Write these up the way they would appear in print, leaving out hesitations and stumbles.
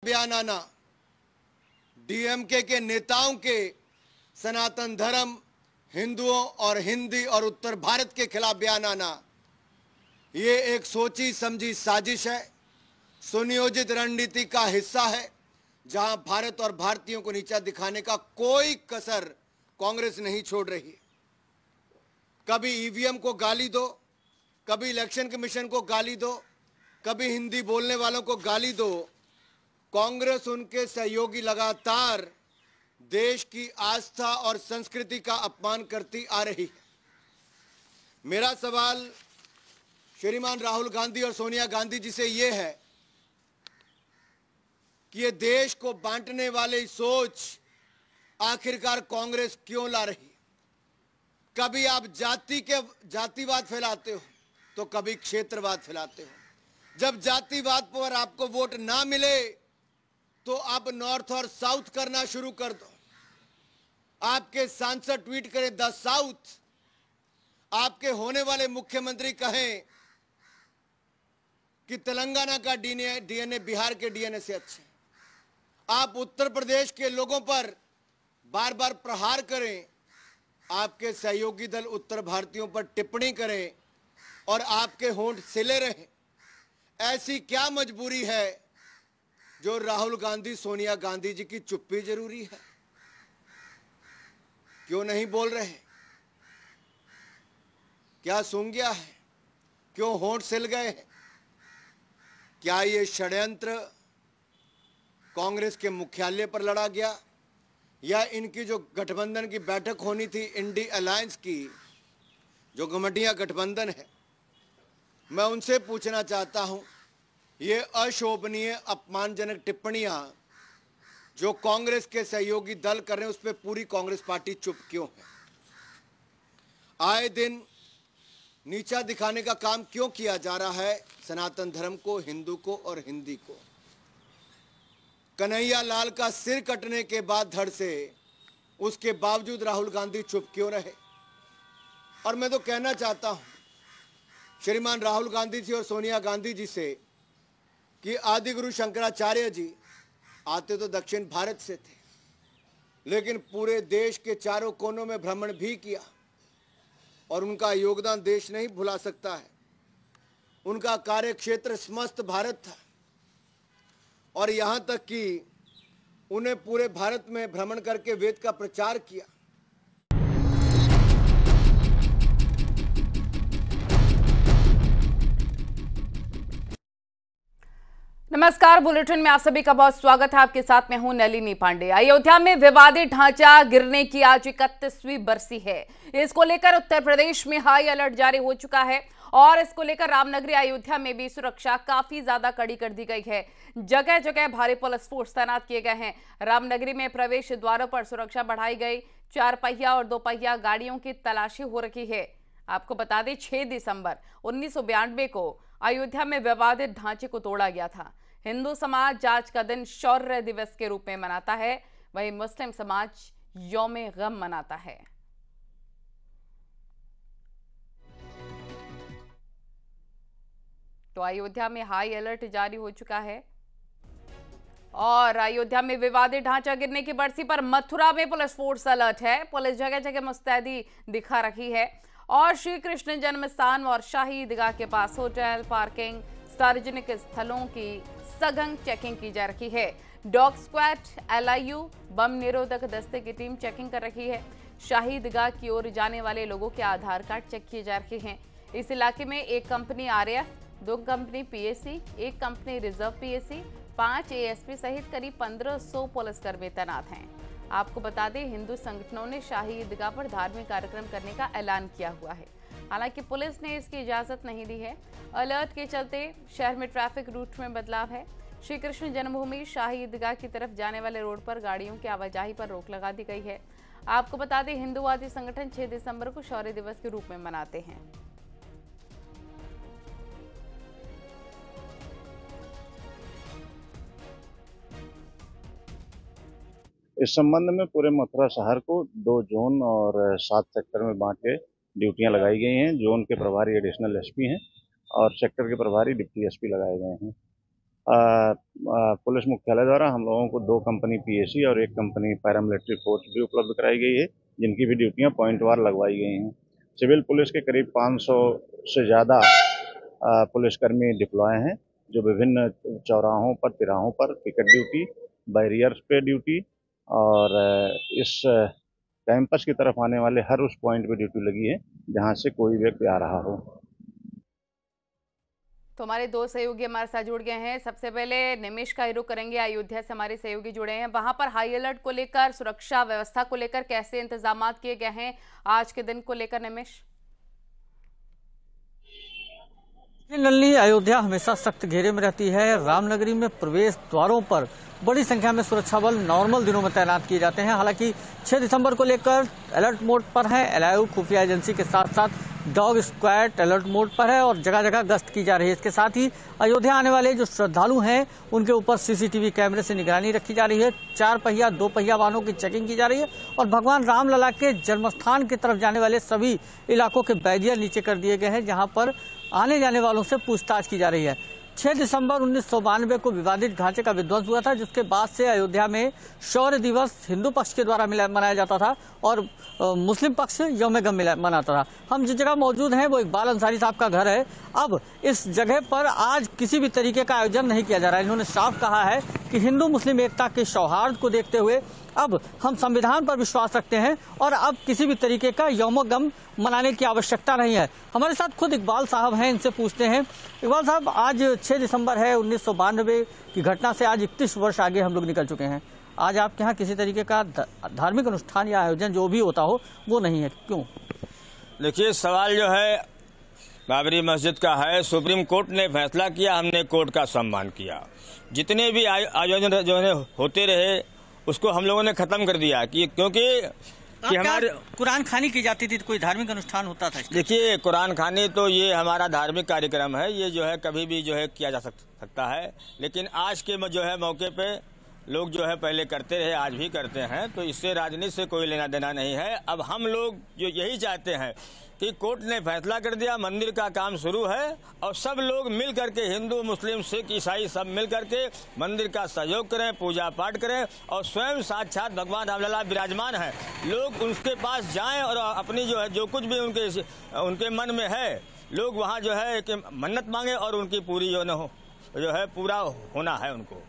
बयान आना, डीएमके के नेताओं के सनातन धर्म, हिंदुओं और हिंदी और उत्तर भारत के खिलाफ बयान आना, ये एक सोची समझी साजिश है, सुनियोजित रणनीति का हिस्सा है, जहां भारत और भारतीयों को नीचा दिखाने का कोई कसर कांग्रेस नहीं छोड़ रही। कभी ईवीएम को गाली दो, कभी इलेक्शन कमीशन को गाली दो, कभी हिंदी बोलने वालों को गाली दो। कांग्रेस उनके सहयोगी लगातार देश की आस्था और संस्कृति का अपमान करती आ रही है। मेरा सवाल श्रीमान राहुल गांधी और सोनिया गांधी जी से यह है कि ये देश को बांटने वाली सोच आखिरकार कांग्रेस क्यों ला रही है? कभी आप जातिवाद फैलाते हो तो कभी क्षेत्रवाद फैलाते हो। जब जातिवाद पर आपको वोट ना मिले तो आप नॉर्थ और साउथ करना शुरू कर दो। आपके सांसद ट्वीट करें द साउथ, आपके होने वाले मुख्यमंत्री कहें कि तेलंगाना का डीएनए बिहार के डीएनए से अच्छा है। आप उत्तर प्रदेश के लोगों पर बार बार प्रहार करें, आपके सहयोगी दल उत्तर भारतीयों पर टिप्पणी करें और आपके होंठ सिले रहें। ऐसी क्या मजबूरी है जो राहुल गांधी सोनिया गांधी जी की चुप्पी जरूरी है? क्यों नहीं बोल रहे? क्या सूंघ गया है? क्यों होंठ सिल गए हैं? क्या ये षड्यंत्र कांग्रेस के मुख्यालय पर लड़ा गया, या इनकी जो गठबंधन की बैठक होनी थी इंडी अलायंस की, जो गठबंधन गठबंधन है, मैं उनसे पूछना चाहता हूं, ये अशोभनीय अपमानजनक टिप्पणियां जो कांग्रेस के सहयोगी दल कर रहे हैं, उस पर पूरी कांग्रेस पार्टी चुप क्यों है? आए दिन नीचा दिखाने का काम क्यों किया जा रहा है सनातन धर्म को, हिंदू को और हिंदी को? कन्हैया लाल का सिर कटने के बाद धड़ से, उसके बावजूद राहुल गांधी चुप क्यों रहे? और मैं तो कहना चाहता हूं श्रीमान राहुल गांधी जी और सोनिया गांधी जी से कि आदि गुरु शंकराचार्य जी आते तो दक्षिण भारत से थे, लेकिन पूरे देश के चारों कोनों में भ्रमण भी किया और उनका योगदान देश नहीं भुला सकता है। उनका कार्यक्षेत्र समस्त भारत था और यहां तक कि उन्हें पूरे भारत में भ्रमण करके वेद का प्रचार किया। नमस्कार, बुलेटिन में आप सभी का बहुत स्वागत है। आपके साथ मैं हूं नलिनी पांडे। अयोध्या में विवादित ढांचा गिरने की आज 31वीं बरसी है। इसको लेकर उत्तर प्रदेश में हाई अलर्ट जारी हो चुका है और इसको लेकर रामनगरी अयोध्या में भी सुरक्षा काफी ज्यादा कड़ी कर दी गई है। जगह जगह भारी पुलिस फोर्स तैनात किए गए हैं। रामनगरी में प्रवेश द्वारों पर सुरक्षा बढ़ाई गई। 4 पहिया और 2 पहिया गाड़ियों की तलाशी हो रही है। आपको बता दें 6 दिसंबर 1992 को अयोध्या में विवादित ढांचे को तोड़ा गया था। हिंदू समाज आज का दिन शौर्य दिवस के रूप में मनाता है, वहीं मुस्लिम समाज यौम गम मनाता है। तो अयोध्या में हाई अलर्ट जारी हो चुका है और अयोध्या में विवादित ढांचा गिरने की बरसी पर मथुरा में पुलिस फोर्स अलर्ट है। पुलिस जगह जगह मुस्तैदी दिखा रही है और श्री कृष्ण जन्म स्थान और शाही ईदगाह के पास होटल, पार्किंग, सार्वजनिक स्थलों की सघन चेकिंग की जा रही है। डॉग स्क्वाड, एलआईयू, बम निरोधक दस्ते की टीम चेकिंग कर रही है। शाही ईदगाह की ओर जाने वाले लोगों के आधार कार्ड चेक किए जा रहे हैं। इस इलाके में एक company RAF, 2 company PAC, 1 company reserve PAC, 5 ASP सहित करीब 1500 पुलिसकर्मी तैनात हैं। आपको बता दें, हिंदू संगठनों ने शाही ईदगाह पर धार्मिक कार्यक्रम करने का ऐलान किया हुआ है। हालांकि पुलिस ने इसकी इजाजत नहीं दी है। अलर्ट के चलते शहर में ट्रैफिक रूट में बदलाव है। श्री कृष्ण जन्मभूमि शाही ईदगाह की तरफ जाने वाले रोड पर गाड़ियों की आवाजाही पर रोक लगा दी गई है। आपको बता दें, हिंदूवादी संगठन 6 दिसंबर को शौर्य दिवस के रूप में मनाते हैं। इस संबंध में पूरे मथुरा शहर को 2 जोन और 7 सेक्टर में बांट के ड्यूटियां लगाई गई हैं। जोन के प्रभारी एडिशनल एसपी हैं और सेक्टर के प्रभारी डिप्टी एसपी लगाए गए हैं। पुलिस मुख्यालय द्वारा हम लोगों को 2 कंपनी पीएसी और 1 कंपनी पैरामिलिट्री फोर्स भी उपलब्ध कराई गई है, जिनकी भी ड्यूटियां पॉइंटवार लगवाई गई हैं। सिविल पुलिस के करीब 500 से ज़्यादा पुलिसकर्मी डिप्लॉय हैं, जो विभिन्न चौराहों पर, तिराहों पर पिकेट ड्यूटी, बैरियर्स पे ड्यूटी और इस कैंपस की तरफ आने वाले हर उस पॉइंट पे ड्यूटी लगी है जहां से कोई व्यक्ति आ रहा हो। तो हमारे 2 सहयोगी हमारे साथ जुड़ गए हैं। सबसे पहले निमिष का रुख करेंगे, अयोध्या से हमारे सहयोगी जुड़े हैं। वहां पर हाई अलर्ट को लेकर, सुरक्षा व्यवस्था को लेकर कैसे इंतजाम किए गए हैं आज के दिन को लेकर निमिष? नलिनी, अयोध्या हमेशा सख्त घेरे में रहती है। रामनगरी में प्रवेश द्वारों पर बड़ी संख्या में सुरक्षा बल नॉर्मल दिनों में तैनात किए जाते हैं। हालांकि 6 दिसंबर को लेकर अलर्ट मोड पर है। एलआईयू खुफिया एजेंसी के साथ साथ डॉग स्क्वाड अलर्ट मोड पर है और जगह जगह गश्त की जा रही है। इसके साथ ही अयोध्या आने वाले जो श्रद्धालु हैं उनके ऊपर सीसीटीवी कैमरे से निगरानी रखी जा रही है। 4 पहिया 2 पहिया वाहनों की चेकिंग की जा रही है और भगवान रामलला के जन्मस्थान की तरफ जाने वाले सभी इलाकों के बैरियर नीचे कर दिए गए हैं, जहां पर आने जाने वालों से पूछताछ की जा रही है। 6 दिसंबर 1992 को विवादित ढांचे का विध्वंस हुआ था, जिसके बाद से अयोध्या में शौर्य दिवस हिंदू पक्ष के द्वारा मनाया जाता था और मुस्लिम पक्ष यौम गम मनाता था। हम जिस जगह मौजूद हैं वो इकबाल अंसारी साहब का घर है। अब इस जगह पर आज किसी भी तरीके का आयोजन नहीं किया जा रहा है। इन्होंने साफ कहा है कि हिंदू मुस्लिम एकता के सौहार्द को देखते हुए अब हम संविधान पर विश्वास रखते हैं और अब किसी भी तरीके का यौम गम मनाने की आवश्यकता नहीं है। हमारे साथ खुद इकबाल साहब हैं, इनसे पूछते हैं। इकबाल साहब, आज 6 दिसंबर है 1992 की घटना से आज 31 वर्ष आगे हम लोग निकल चुके हैं। आज आपके यहाँ किसी तरीके का धार्मिक अनुष्ठान या आयोजन जो भी होता हो वो नहीं है, क्यों? देखिए, सवाल जो है बाबरी मस्जिद का है। सुप्रीम कोर्ट ने फैसला किया, हमने कोर्ट का सम्मान किया। जितने भी आयोजन जो है होते रहे उसको हम लोगों ने खत्म कर दिया क्योंकि हमारे कुरान खानी की जाती थी, तो कोई धार्मिक अनुष्ठान होता था? देखिए, कुरान खानी तो ये हमारा धार्मिक कार्यक्रम है, ये जो है कभी भी जो है किया जा सकता है। लेकिन आज के जो है मौके पे लोग जो है पहले करते रहे, आज भी करते हैं, तो इससे राजनीति से कोई लेना देना नहीं है। अब हम लोग जो यही चाहते हैं कि कोर्ट ने फैसला कर दिया, मंदिर का काम शुरू है और सब लोग मिल करके, हिंदू मुस्लिम सिख ईसाई सब मिल करके मंदिर का सहयोग करें, पूजा पाठ करें और स्वयं साक्षात भगवान रामलला विराजमान है, लोग उनके पास जाएं और अपनी जो है जो कुछ भी उनके मन में है, लोग वहाँ जो है कि मन्नत मांगे और उनकी पूरी जो है पूरा होना है उनको।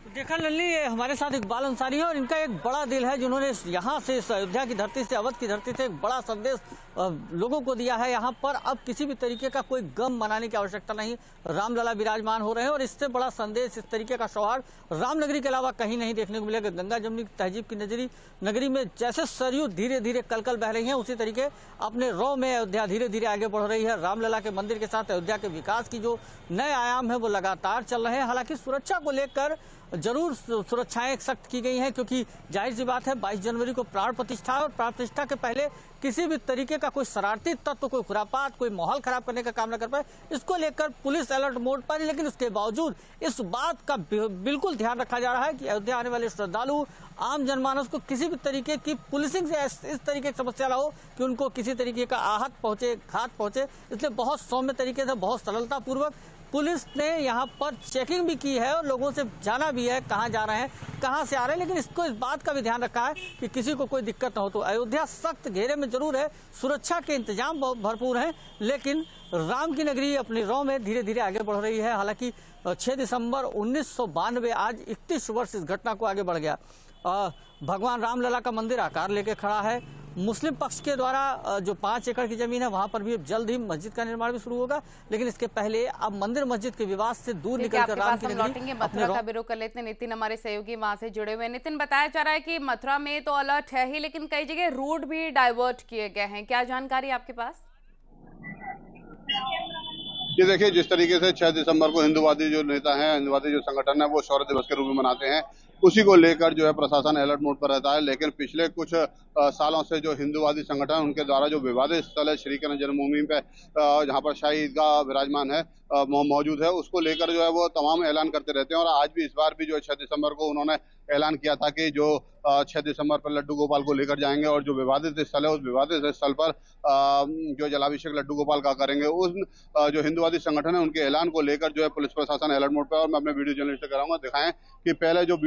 देखा नलिनी, ये हमारे साथ इकबाल अंसारी है और इनका एक बड़ा दिल है, जिन्होंने यहाँ से इस अयोध्या की धरती से, अवध की धरती से एक बड़ा संदेश लोगों को दिया है। यहाँ पर अब किसी भी तरीके का कोई गम मनाने की आवश्यकता नहीं, रामलला विराजमान हो रहे हैं और इससे बड़ा संदेश, इस तरीके का सौहार्द रामनगरी के अलावा कहीं नहीं देखने को मिलेगा। गंगा जमुनी तहजीब की नगरी में जैसे सरयू धीरे धीरे कलकल बह रही है, उसी तरीके अपने रौ में अयोध्या धीरे धीरे आगे बढ़ रही है। रामलला के मंदिर के साथ अयोध्या के विकास की जो नए आयाम है वो लगातार चल रहे हैं। हालांकि सुरक्षा को लेकर जरूर सुरक्षाएं सख्त की गई हैं, क्योंकि जाहिर सी बात है 22 जनवरी को प्राण प्रतिष्ठा और प्राण प्रतिष्ठा के पहले किसी भी तरीके का कोई शरारती तत्व, कोई खुरापात, कोई माहौल खराब करने का काम न कर पाए, इसको लेकर पुलिस अलर्ट मोड पर है। लेकिन उसके बावजूद इस बात का बिल्कुल ध्यान रखा जा रहा है कि अयोध्या आने वाले श्रद्धालु, आम जनमानस को किसी भी तरीके की पुलिसिंग से इस तरीके की समस्या ना हो कि उनको किसी तरीके का आहत पहुंचे, घात पहुंचे। इसलिए बहुत सौम्य तरीके से, बहुत सरलता पूर्वक पुलिस ने यहाँ पर चेकिंग भी की है और लोगों से जाना भी है कहाँ जा रहे हैं, कहाँ से आ रहे हैं। लेकिन इसको, इस बात का भी ध्यान रखा है कि किसी को कोई दिक्कत ना हो। तो अयोध्या सख्त घेरे में जरूर है, सुरक्षा के इंतजाम बहुत भरपूर हैं, लेकिन राम की नगरी अपनी रौ में धीरे धीरे आगे बढ़ रही है। हालांकि 6 दिसंबर 1992 आज 31 वर्ष इस घटना को आगे बढ़ गया। भगवान रामलला का मंदिर आकार लेके खड़ा है। मुस्लिम पक्ष के द्वारा जो 5 एकड़ की जमीन है वहां पर भी जल्द ही मस्जिद का निर्माण भी शुरू होगा। लेकिन इसके पहले अब मंदिर मस्जिद के विवाद से दूर निकलकर राम की नगरी मथुरा का भी रुख कर लेते हैं। नितिन हमारे सहयोगी वहां से जुड़े हुए। नितिन, बताया जा रहा है कि मथुरा में तो अलर्ट है ही, लेकिन कई जगह रूट भी डाइवर्ट किए गए हैं, क्या जानकारी आपके पास? ये देखिए, जिस तरीके से 6 दिसंबर को हिंदुवादी जो नेता हैं, हिंदुवादी जो संगठन है, वो शौर्य दिवस के रूप में मनाते हैं, उसी को लेकर जो है प्रशासन अलर्ट मोड पर रहता है। लेकिन पिछले कुछ सालों से जो हिंदूवादी संगठन उनके द्वारा जो विवादित स्थल है श्री कृष्ण जन्मभूमि पे जहाँ पर शाही ईदगाह विराजमान है मौजूद है, उसको लेकर जो है वो तमाम ऐलान करते रहते हैं। और आज भी इस बार भी जो है 6 दिसंबर को उन्होंने ऐलान किया था कि जो 6 दिसंबर पर लड्डू गोपाल को लेकर जाएंगे और जो विवादित स्थल है उस विवादित स्थल पर जो जलाभिषेक लड्डू गोपाल का करेंगे। उन जो हिंदूवादी संगठन है उनके ऐलान को लेकर जो है पुलिस प्रशासन अलर्ट मोड पर। और मैं अपने वीडियो जर्नलिस्ट कराऊंगा दिखाएं कि पहले जो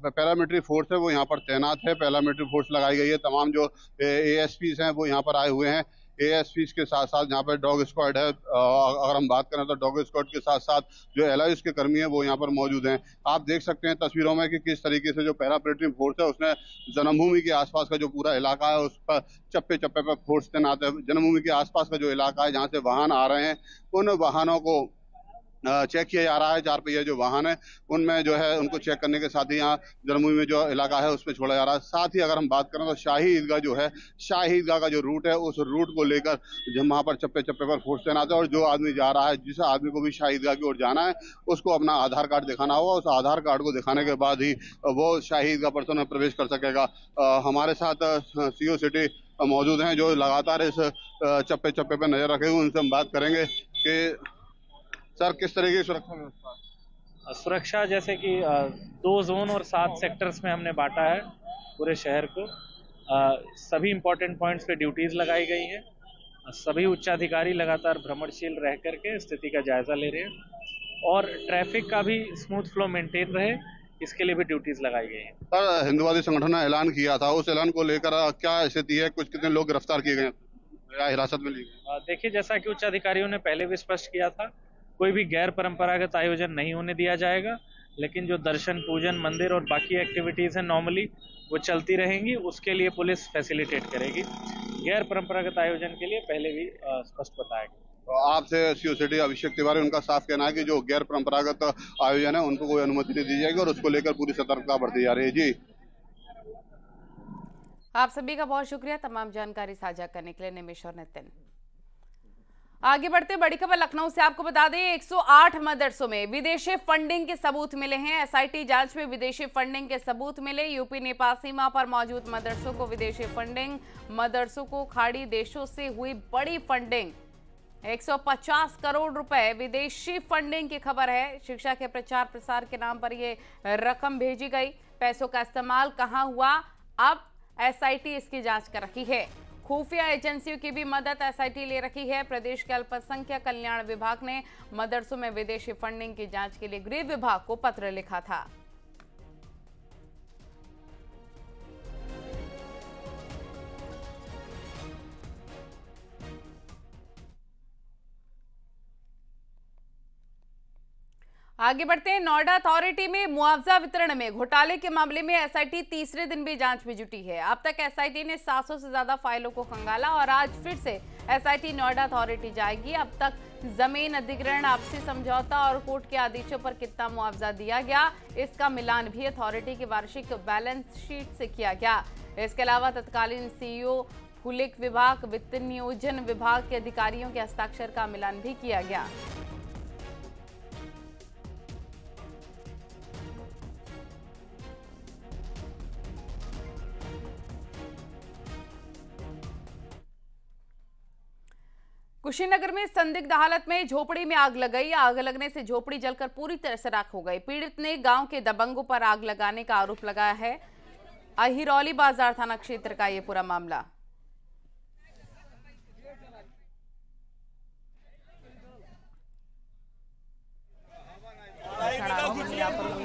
पैरामिलिट्री फोर्स है वो यहाँ पर तैनात है, पैरामिलिट्री फोर्स लगाई गई है। तमाम जो ASPs हैं वो यहाँ पर आए हुए हैं। ASPs के साथ साथ यहाँ पर डॉग स्क्वाड है। अगर हम बात करें तो डॉग स्क्वाड के साथ साथ जो LIS के कर्मी हैं वो यहाँ पर मौजूद हैं। आप देख सकते हैं तस्वीरों में कि किस तरीके से जो पैरामिलिट्री फोर्स है उसने जन्मभूमि के आसपास का जो पूरा इलाका है उस पर चप्पे चप्पे पर फोर्स तैनात है। जन्मभूमि के आसपास का जो इलाका है जहाँ से वाहन आ रहे हैं उन वाहनों को चेक किया जा रहा है। 4 पहिया जो वाहन है उनमें जो है उनको चेक करने के साथ ही यहाँ जन्मभूमि में जो इलाका है उस पर छोड़ा जा रहा है। साथ ही अगर हम बात करें तो शाही ईदगाह जो है, शाही ईदगाह का जो रूट है उस रूट को लेकर जब वहाँ पर चप्पे चप्पे पर फोर्स तैनात है। और जो आदमी जा रहा है, जिस आदमी को भी शाही ईदगाह की ओर जाना है उसको अपना आधार कार्ड दिखाना होगा। उस आधार कार्ड को दिखाने के बाद ही वो शाही ईदगाह परिसर में प्रवेश कर सकेगा। हमारे साथ CO सिटी मौजूद हैं जो लगातार इस चप्पे चप्पे पर नजर रखे हुए। उनसे हम बात करेंगे कि सर किस तरह की सुरक्षा व्यवस्था? सुरक्षा जैसे कि 2 जोन और 7 सेक्टर्स में हमने बांटा है पूरे शहर को। सभी इम्पोर्टेंट पॉइंट्स पे ड्यूटीज लगाई गई हैं। सभी उच्चाधिकारी लगातार भ्रमणशील रह करके स्थिति का जायजा ले रहे हैं और ट्रैफिक का भी स्मूथ फ्लो मेंटेन रहे इसके लिए भी ड्यूटीज लगाई गई हैं। सर हिंदूवादी संगठन ने ऐलान किया था, उस ऐलान को लेकर क्या स्थिति है? कितने लोग गिरफ्तार किए गए या हिरासत में लिए गए? देखिए, जैसा कि उच्च अधिकारियों ने पहले भी स्पष्ट किया था, कोई भी गैर परंपरागत आयोजन नहीं होने दिया जाएगा। लेकिन जो दर्शन, पूजन, मंदिर और बाकी एक्टिविटीज हैं नॉर्मली वो चलती रहेंगी, उसके लिए पुलिस फैसिलिटेट करेगी। गैर परंपरागत आयोजन के लिए पहले भी स्पष्ट बताया गया। तो आपसे CO सिटी अभिषेक तिवारी, उनका साफ कहना है कि जो गैर परंपरागत आयोजन है उनको कोई अनुमति नहीं दी जाएगी और उसको लेकर पूरी सतर्कता बरती जा रही है। जी, आप सभी का बहुत शुक्रिया तमाम जानकारी साझा करने के लिए निमिष और नितिन। आगे बढ़ते बड़ी खबर लखनऊ से आपको बता दें 108 मदरसों में विदेशी फंडिंग के सबूत मिले हैं। SIT जांच में विदेशी फंडिंग के सबूत मिले। यूपी नेपाल सीमा पर मौजूद मदरसों को विदेशी फंडिंग, मदरसों को खाड़ी देशों से हुई बड़ी फंडिंग। 150 करोड़ रुपए विदेशी फंडिंग की खबर है। शिक्षा के प्रचार प्रसार के नाम पर यह रकम भेजी गई। पैसों का इस्तेमाल कहां हुआ, अब SIT इसकी जांच कर रही है। खुफिया एजेंसियों की भी मदद SIT ले रखी है। प्रदेश के अल्पसंख्यक कल्याण विभाग ने मदरसों में विदेशी फंडिंग की जांच के लिए गृह विभाग को पत्र लिखा था। आगे बढ़ते हैं। नोएडा अथॉरिटी में मुआवजा वितरण में घोटाले के मामले में SIT तीसरे दिन भी जांच में जुटी है। अब तक SIT ने 700 से ज्यादा फाइलों को खंगाला और आज फिर से SIT नोएडा अथॉरिटी जाएगी। अब तक जमीन अधिग्रहण, आपसी समझौता और कोर्ट के आदेशों पर कितना मुआवजा दिया गया, इसका मिलान भी अथॉरिटी की वार्षिक बैलेंस शीट से किया गया। इसके अलावा तत्कालीन CEO, भूलेख विभाग, वित्त नियोजन विभाग के अधिकारियों के हस्ताक्षर का मिलान भी किया गया। कुशीनगर में संदिग्ध हालत में झोपड़ी में आग लग गई। आग लगने से झोपड़ी जलकर पूरी तरह से राख हो गई। पीड़ित ने गांव के दबंगों पर आग लगाने का आरोप लगाया है। अहिरौली बाजार थाना क्षेत्र का यह पूरा मामला।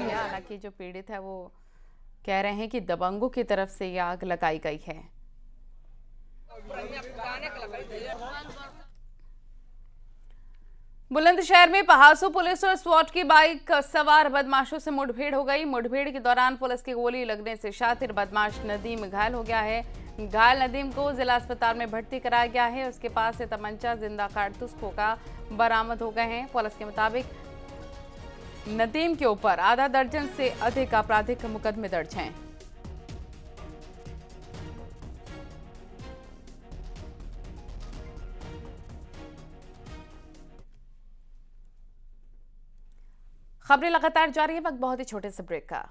हालांकि जो पीड़ित है वो कह रहे हैं कि दबंगों की तरफ से यह आग लगाई गई है। बुलंदशहर में पहासू पुलिस और स्वॉट की बाइक सवार बदमाशों से मुठभेड़ हो गई। मुठभेड़ के दौरान पुलिस की गोली लगने से शातिर बदमाश नदीम घायल हो गया है। घायल नदीम को जिला अस्पताल में भर्ती कराया गया है। उसके पास से तमंचा, जिंदा कारतूस खोखा बरामद हो गए हैं। पुलिस के मुताबिक नदीम के ऊपर आधा दर्जन से अधिक आपराधिक मुकदमे दर्ज हैं। खबरें लगातार जारी है, वक्त बहुत ही छोटे से ब्रेक का।